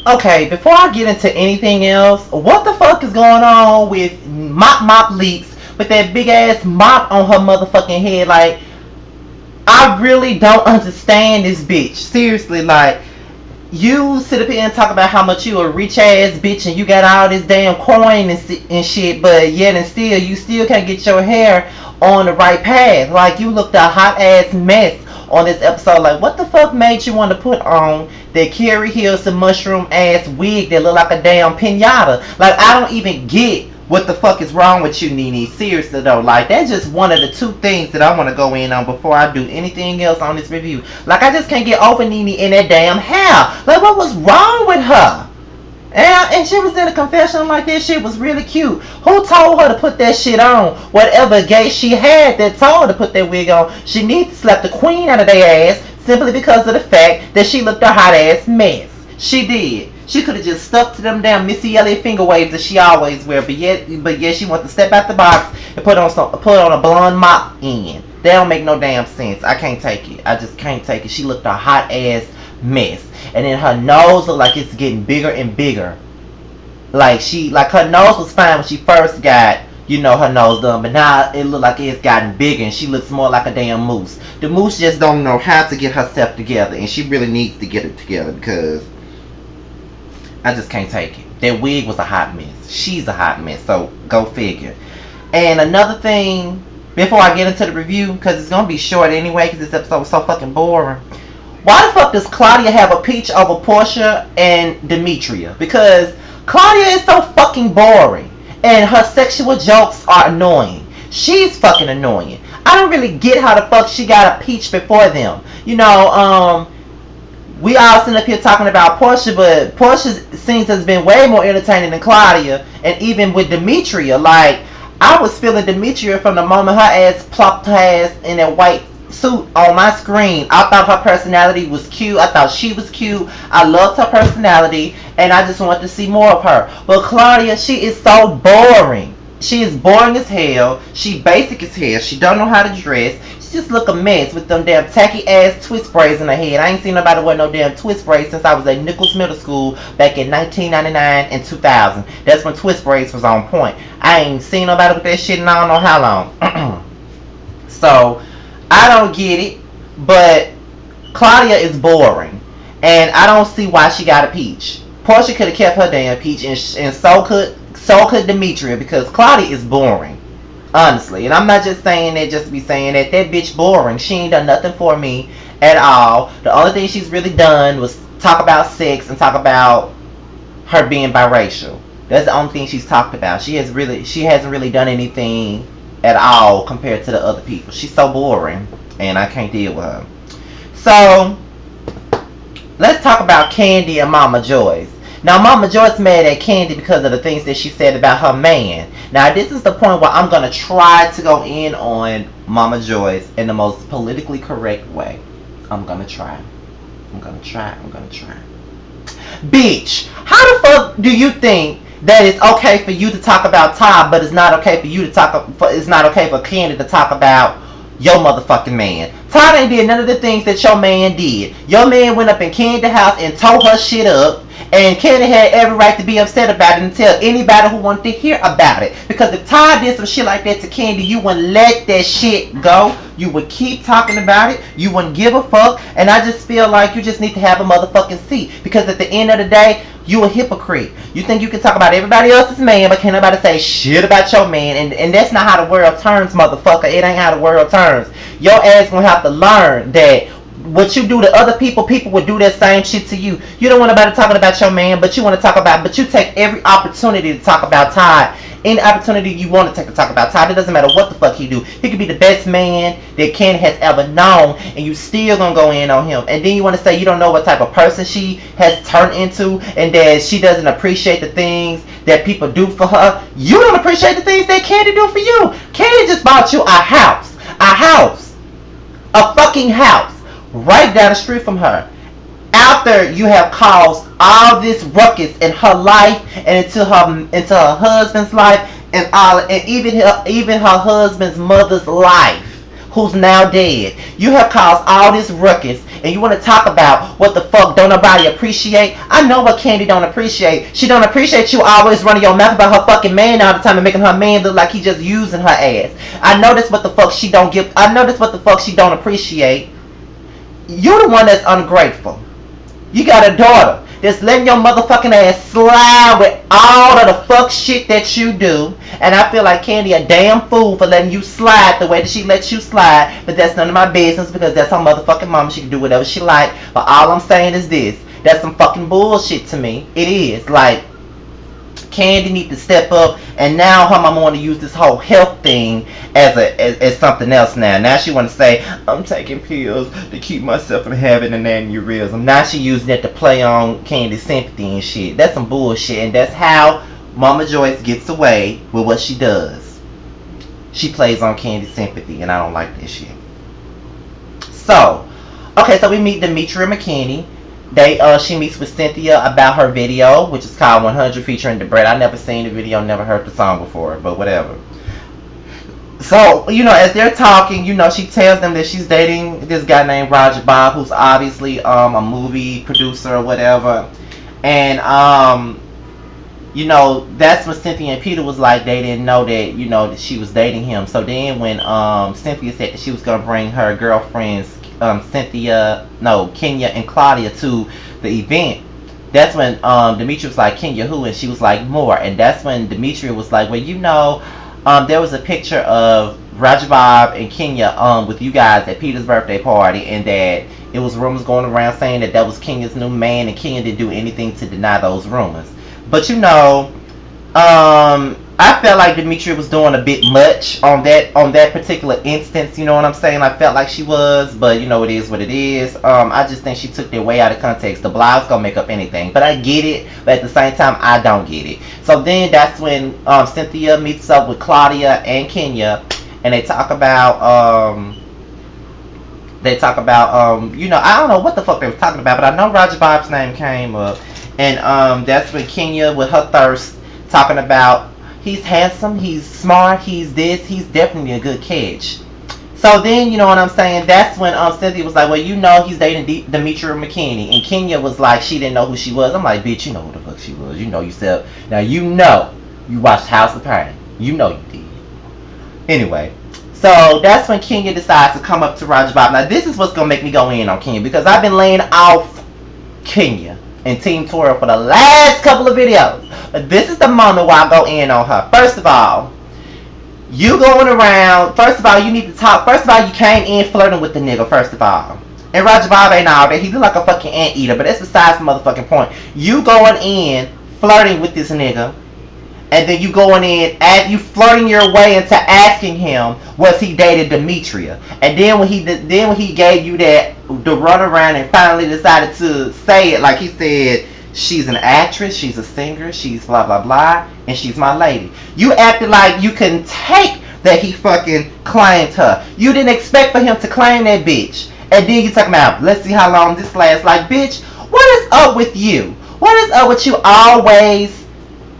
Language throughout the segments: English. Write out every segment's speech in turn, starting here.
Okay, before I get into anything else, what the fuck is going on with Mop Leaks with that big ass mop on her motherfucking head? Like, I really don't understand this bitch. Seriously, like, you sit up here and talk about how much you a rich ass bitch and you got all this damn coin and shit, but yet and still, you still can't get your hair on the right path. Like, you looked a hot ass mess on this episode. Like, what the fuck made you want to put on that Carrie Hilson mushroom ass wig that look like a damn pinata? Like, I don't even get what the fuck is wrong with you, Nene. Seriously though, like, that's just one of the two things that I want to go in on before I do anything else on this review. Like, I just can't get over Nene in that damn hair. Like, what was wrong with her? And she was in a confession like that shit was really cute. Who told her to put that shit on? Whatever gay she had that told her to put that wig on, she needs to slap the queen out of their ass simply because of the fact that she looked a hot ass mess. She did. She could have just stuck to them damn Missy Elliott finger waves that she always wear, but yet she wants to step out the box and put on a blonde mop end. That don't make no damn sense. I can't take it. I just can't take it. She looked a hot ass mess, and then her nose looked like it's getting bigger and bigger. Like her nose was fine when she first got, her nose done, but now it looked like it's gotten bigger and she looks more like a damn moose. The moose just don't know how to get herself together, and she really needs to get it together because I just can't take it. That wig was a hot mess. She's a hot mess, so go figure. And another thing, before I get into the review, because it's going to be short anyway, because this episode was so fucking boring. Why the fuck does Claudia have a peach over Portia and Demetria? Because Claudia is so fucking boring, and her sexual jokes are annoying. She's fucking annoying. I don't really get how the fuck she got a peach before them. We all sitting up here talking about Portia, but Portia's scenes has been way more entertaining than Claudia, and even with Demetria. Like, I was feeling Demetria from the moment her ass plopped her ass in that white suit on my screen. I thought her personality was cute. I thought she was cute. I loved her personality, and I just wanted to see more of her. But Claudia, she is so boring. She is boring as hell. She basic as hell. She don't know how to dress. She just look a mess with them damn tacky ass twist braids in her head. I ain't seen nobody wear no damn twist braids since I was at Nichols Middle School back in 1999 and 2000. That's when twist braids was on point. I ain't seen nobody with that shit in I don't know how long. So, I don't get it, but Claudia is boring, and I don't see why she got a peach. Portia could have kept her damn peach, and so could Demetria, because Claudia is boring, honestly. And I'm not just saying that just to be saying that. That bitch boring. She ain't done nothing for me at all. The only thing she's really done was talk about sex and talk about her being biracial. That's the only thing she's talked about. She hasn't really done anything at all compared to the other people. She's so boring, and I can't deal with her. So, let's talk about Kandi and Mama Joyce. Now, Mama Joyce mad at Kandi because of the things that she said about her man. Now, this is the point where I'm going to try to go in on Mama Joyce in the most politically correct way. I'm going to try. Bitch, how the fuck do you think that it's okay for you to talk about Todd, but it's not okay for it's not okay for Kandi to talk about your motherfucking man? Todd ain't did none of the things that your man did. Your man went up in Kandi's house and tore her shit up, and Kandi had every right to be upset about it and tell anybody who wanted to hear about it. Because if Todd did some shit like that to Kandi, you wouldn't let that shit go. You would keep talking about it. You wouldn't give a fuck. And I just feel like you just need to have a motherfucking seat. Because at the end of the day, you a hypocrite. You think you can talk about everybody else's man, but can't nobody say shit about your man. And that's not how the world turns, motherfucker. It ain't how the world turns. Your ass gonna have to learn that what you do to other people, people would do that same shit to you. You don't want nobody talking about your man, but you take every opportunity to talk about Todd. Any opportunity you want to take to talk about Todd. It doesn't matter what the fuck he do. He could be the best man that Ken has ever known, and you still gonna go in on him. And then you want to say you don't know what type of person she has turned into, and that she doesn't appreciate the things that people do for her. You don't appreciate the things that Kandi do for you. Kandi just bought you a house, a fucking house, right down the street from her. After you have caused all this ruckus in her life and into her husband's life and even her husband's mother's life, who's now dead. You have caused all this ruckus, and you want to talk about what the fuck don't nobody appreciate? I know what Kandi don't appreciate. She don't appreciate you always running your mouth about her fucking man all the time and making her man look like he just using her ass. I know that's what the fuck she don't give. I know that's what the fuck she don't appreciate. You're the one that's ungrateful. You got a daughter that's letting your motherfucking ass slide with all of the fuck shit that you do. And I feel like Kandi a damn fool for letting you slide the way that she lets you slide. But that's none of my business because that's her motherfucking mama. She can do whatever she like. But all I'm saying is this. That's some fucking bullshit to me. It is. Like, Kandi need to step up, and now her mama want to use this whole health thing as something else now. Now she want to say, I'm taking pills to keep myself from having an aneurysm. Now she using it to play on Kandi's sympathy and shit. That's some bullshit, and that's how Mama Joyce gets away with what she does. She plays on Kandi's sympathy, and I don't like this shit. So, okay, so we meet Demetria McKinney. She meets with Cynthia about her video, which is called 100 featuring Demetria. I never seen the video, never heard the song before, but whatever. So, you know, as they're talking, you know, she tells them that she's dating this guy named Roger Bobb, who's obviously a movie producer or whatever. And you know, that's when Cynthia and Peter was like, they didn't know that, you know, that she was dating him. So then when Cynthia said that she was gonna bring her girlfriends Kenya and Claudia to the event, that's when Demetria was like, Kenya who? And she was like, more. And that's when Demetria was like, well, you know, there was a picture of Roger Bobb and Kenya with you guys at Peter's birthday party, and that it was rumors going around saying that was Kenya's new man, and Kenya didn't do anything to deny those rumors. But you know, I felt like Demetria was doing a bit much on that particular instance. You know what I'm saying? I felt like she was, but you know, it is what it is. I just think she took their way out of context. The blog's gonna make up anything, but I get it. But at the same time, I don't get it. So then that's when Cynthia meets up with Claudia and Kenya, and they talk about you know, I don't know what the fuck they were talking about, but I know Roger Bobb's name came up, and that's when Kenya with her thirst talking about, he's handsome, he's smart, he's this, he's definitely a good catch. So then, you know what I'm saying, that's when Cynthia was like, well, you know, he's dating Demetria McKinney. And Kenya was like, she didn't know who she was. I'm like, bitch, you know who the fuck she was. You know yourself. Now, you know you watched House of Pain. You know you did. Anyway, so that's when Kenya decides to come up to Roger Bobb. Now, this is what's going to make me go in on Kenya, because I've been laying off Kenya and Team Tora for the last couple of videos. But this is the moment where I go in on her. First of all, you going around, first of all, you need to talk. First of all, you came in flirting with the nigga, first of all. And Roger Bobb ain't all that. He look like a fucking anteater, but that's besides the motherfucking point. You going in flirting with this nigga, and then you going in, you flirting your way into asking him, was he dated Demetria? And then when he gave you that, the run around and finally decided to say it, like he said, she's an actress, she's a singer, she's blah blah blah, and she's my lady. You acted like you can take that he fucking claimed her. You didn't expect for him to claim that bitch. And then you talking about, let's see how long this lasts. Like, bitch, what is up with you? What is up with you always,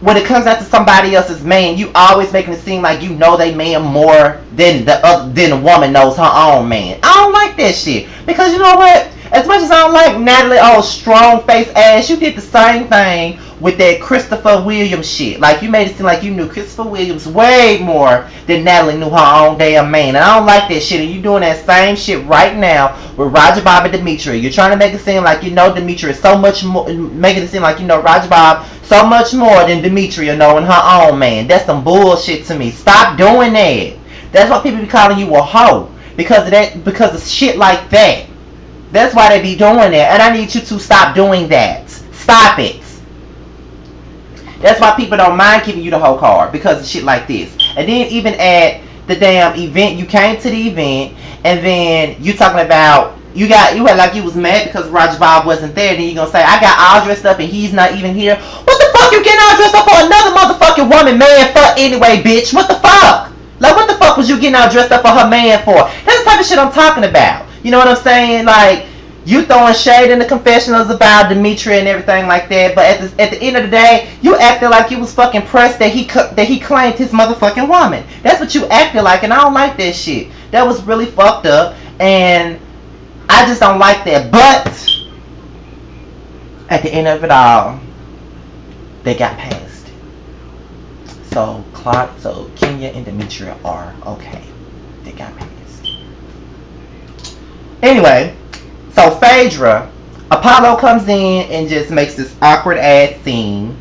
when it comes out to somebody else's man, you always making it seem like you know they man more than the woman knows her own man. I don't like that shit. Because you know what? As much as I don't like Natalie, strong face ass, you did the same thing with that Christopher Williams shit. Like, you made it seem like you knew Christopher Williams way more than Natalie knew her own damn man. And I don't like that shit. And you doing that same shit right now with Roger Bobb and Demetria. You're trying to make it seem like you know Demetria so much more, making it seem like you know Roger Bobb so much more than Demetria knowing her own man. That's some bullshit to me. Stop doing that. That's why people be calling you a hoe. Because of that, because of shit like that. That's why they be doing that. And I need you to stop doing that. Stop it. That's why people don't mind giving you the whole card, because of shit like this. And then even at the damn event, you came to the event, and then you talking about you had like you was mad because Roger Bobb wasn't there. Then you gonna say, I got all dressed up and he's not even here. What the fuck you getting all dressed up for another motherfucking woman man for anyway, bitch? What the fuck? Like, what the fuck was you getting all dressed up for her man for? That's the type of shit I'm talking about. You know what I'm saying? Like, You throwing shade in the confessionals about Demetria and everything like that, but at the end of the day, you acted like you was fucking pressed that he claimed his motherfucking woman. That's what you acted like, and I don't like that shit. That was really fucked up, and I just don't like that. But at the end of it all, they got past it. So Kenya and Demetria are okay. They got past it. Anyway. So Phaedra, Apollo comes in and just makes this awkward ass scene,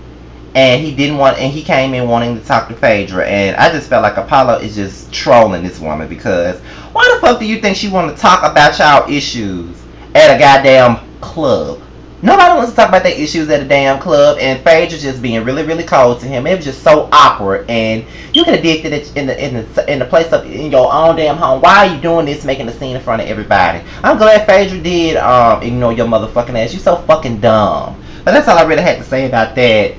and he came in wanting to talk to Phaedra, and I just felt like Apollo is just trolling this woman, because why the fuck do you think she want to talk about y'all issues at a goddamn club? Nobody wants to talk about their issues at a damn club, and Phaedra just being really, really cold to him. It was just so awkward, and you could have did it in the place of in your own damn home. Why are you doing this, making a scene in front of everybody? I'm glad Phaedra did ignore your motherfucking ass. You so fucking dumb. But that's all I really had to say about that.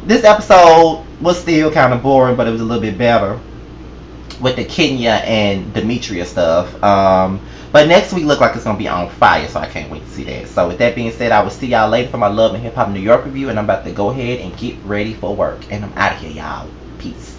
This episode was still kind of boring, but it was a little bit better with the Kenya and Demetria stuff. But next week look like it's gonna be on fire, so I can't wait to see that. So with that being said, I will see y'all later for my Love and Hip Hop New York review, and I'm about to go ahead and get ready for work. And I'm out of here, y'all. Peace.